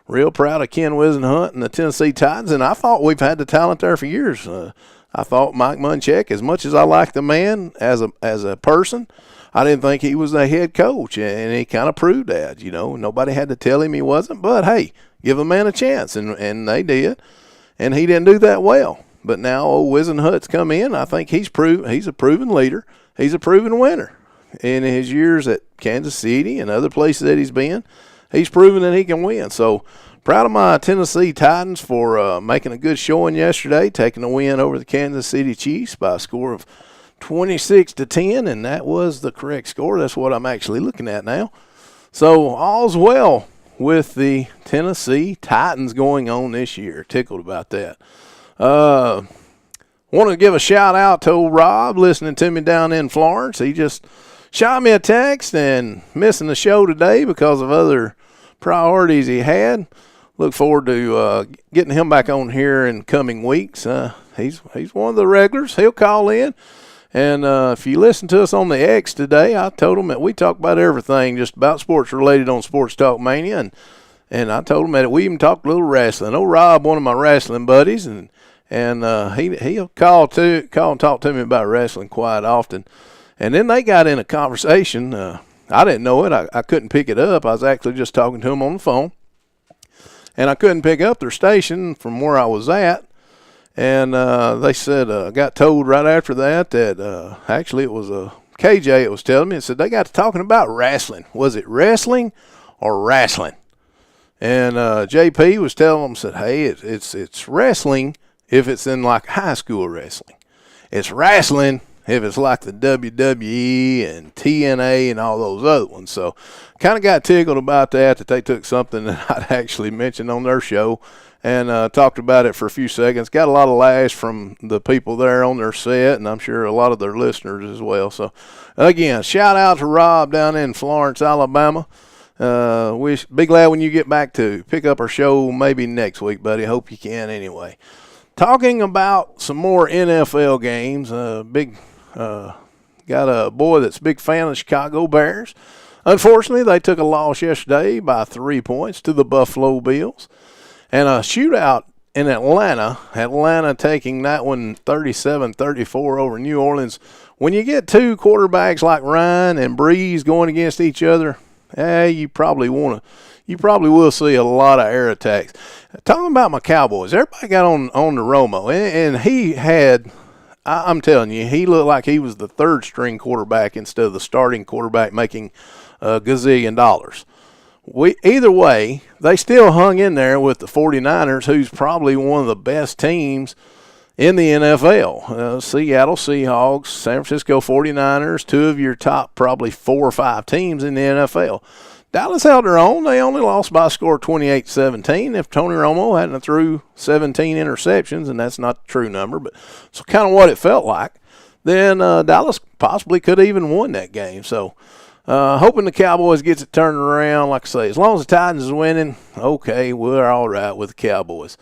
S1: Real proud of Ken Wisenhunt and the Tennessee Titans, and I thought we've had the talent there for years. I thought Mike Munchak, as much as I like the man as a person, I didn't think he was a head coach, and he kind of proved that. Nobody had to tell him he wasn't, but hey, give a man a chance, and they did, and he didn't do that well. But now old Wisenhut's come in. I think he's a proven leader. He's a proven winner. In his years at Kansas City and other places that he's been, he's proven that he can win. So proud of my Tennessee Titans for making a good showing yesterday, taking a win over the Kansas City Chiefs by a score of 26-10, and that was the correct score. That's what I'm actually looking at now. So all's well with the Tennessee Titans going on this year. Tickled about that. Want to give a shout out to old Rob listening to me down in Florence. He just shot me a text and missing the show today because of other priorities he had. Look forward to getting him back on here in coming weeks. He's one of the regulars. He'll call in. And if you listen to us on the X today, I told him that we talk about everything just about sports related on Sports Talk Mania. And I told him that we even talked a little wrestling. Old Rob, one of my wrestling buddies, and he'll call and talk to me about wrestling quite often. And then they got in a conversation. I didn't know it. I couldn't pick it up. I was actually just talking to him on the phone. And I couldn't pick up their station from where I was at. And they said, I got told right after that actually it was KJ that was telling me. It said they got to talking about wrestling. Was it wrestling or wrestling? And JP was telling them, said, hey, it's wrestling if it's in like high school wrestling. It's wrestling if it's like the WWE and TNA and all those other ones. So kind of got tickled about that they took something that I'd actually mentioned on their show and talked about it for a few seconds. Got a lot of laughs from the people there on their set, and I'm sure a lot of their listeners as well. So, again, shout out to Rob down in Florence, Alabama. We be glad when you get back to pick up our show maybe next week, buddy. Hope you can anyway. Talking about some more NFL games, got a boy that's a big fan of the Chicago Bears. Unfortunately, they took a loss yesterday by 3 points to the Buffalo Bills. And a shootout in Atlanta taking that one 37-34 over New Orleans. When you get two quarterbacks like Ryan and Breeze going against each other, you probably will see a lot of air attacks. Talking about my Cowboys, everybody got on the Romo, and he had, I'm telling you, he looked like he was the third-string quarterback instead of the starting quarterback making a gazillion dollars. Either way, they still hung in there with the 49ers, who's probably one of the best teams in the NFL. Seattle Seahawks, San Francisco 49ers, two of your top probably 4 or 5 teams in the NFL. Dallas held their own. They only lost by a score of 28-17. If Tony Romo hadn't threw 17 interceptions, and that's not the true number, but it's kind of what it felt like, then Dallas possibly could have even won that game. So hoping the Cowboys gets it turned around. Like I say, as long as the Titans is winning, okay, we're all right with the Cowboys.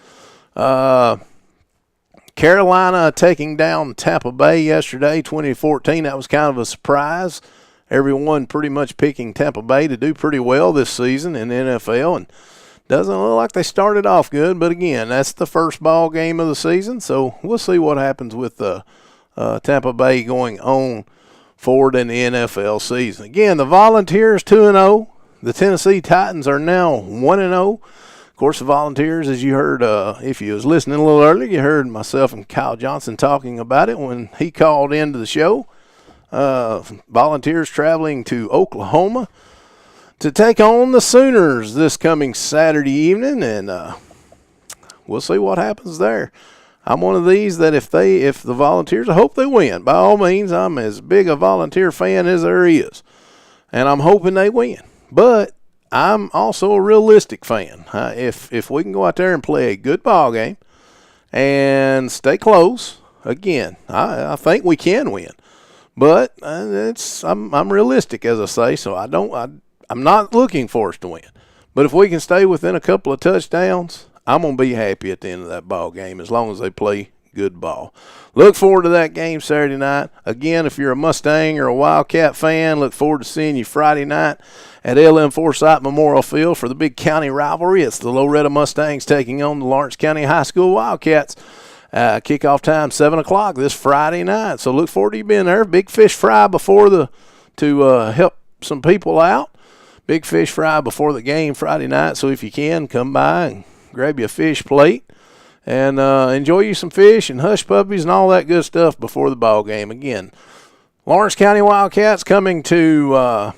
S1: Carolina taking down Tampa Bay yesterday, 2014. That was kind of a surprise. Everyone pretty much picking Tampa Bay to do pretty well this season in the NFL, and doesn't look like they started off good. But again, that's the first ball game of the season, so we'll see what happens with Tampa Bay going on forward in the NFL season. Again, the Volunteers 2-0. The Tennessee Titans are now 1-0. Of course, the Volunteers, as you heard, if you was listening a little earlier, you heard myself and Kyle Johnson talking about it when he called into the show. Volunteers traveling to Oklahoma to take on the Sooners this coming Saturday evening, and we'll see what happens there. I'm one of these that if the Volunteers, I hope they win. By all means, I'm as big a Volunteer fan as there is, and I'm hoping they win. But I'm also a realistic fan. If we can go out there and play a good ball game and stay close, again, I think we can win. But I'm realistic, as I say, so I'm not looking for us to win. But if we can stay within a couple of touchdowns, I'm going to be happy at the end of that ball game as long as they play good ball. Look forward to that game Saturday night. Again, if you're a Mustang or a Wildcat fan, look forward to seeing you Friday night at LM Forsyth Memorial Field for the big county rivalry. It's the Loretto Mustangs taking on the Lawrence County High School Wildcats. Kickoff time 7 o'clock this Friday night. So look forward to you being there. Big fish fry to help some people out. Big fish fry before the game Friday night. So if you can, come by and grab you a fish plate and enjoy you some fish and hush puppies and all that good stuff before the ball game. Again, Lawrence County Wildcats coming to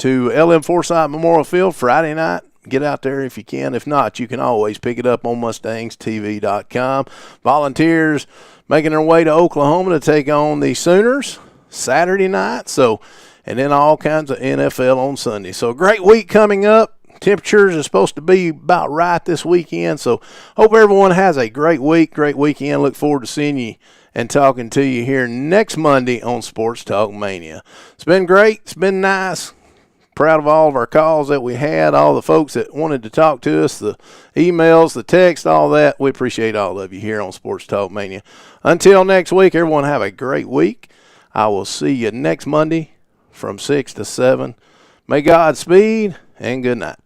S1: LM Forsyth Memorial Field Friday night. Get out there if you can. If not, you can always pick it up on MustangsTV.com. Volunteers making their way to Oklahoma to take on the Sooners Saturday night. And then all kinds of NFL on Sunday. So a great week coming up. Temperatures are supposed to be about right this weekend. So hope everyone has a great week, great weekend. Look forward to seeing you and talking to you here next Monday on Sports Talk Mania. It's been great. It's been nice. Proud of all of our calls that we had, all the folks that wanted to talk to us, the emails, the text, all that. We appreciate all of you here on Sports Talk Mania. Until next week, everyone have a great week. I will see you next Monday from 6 to 7. May God speed and good night.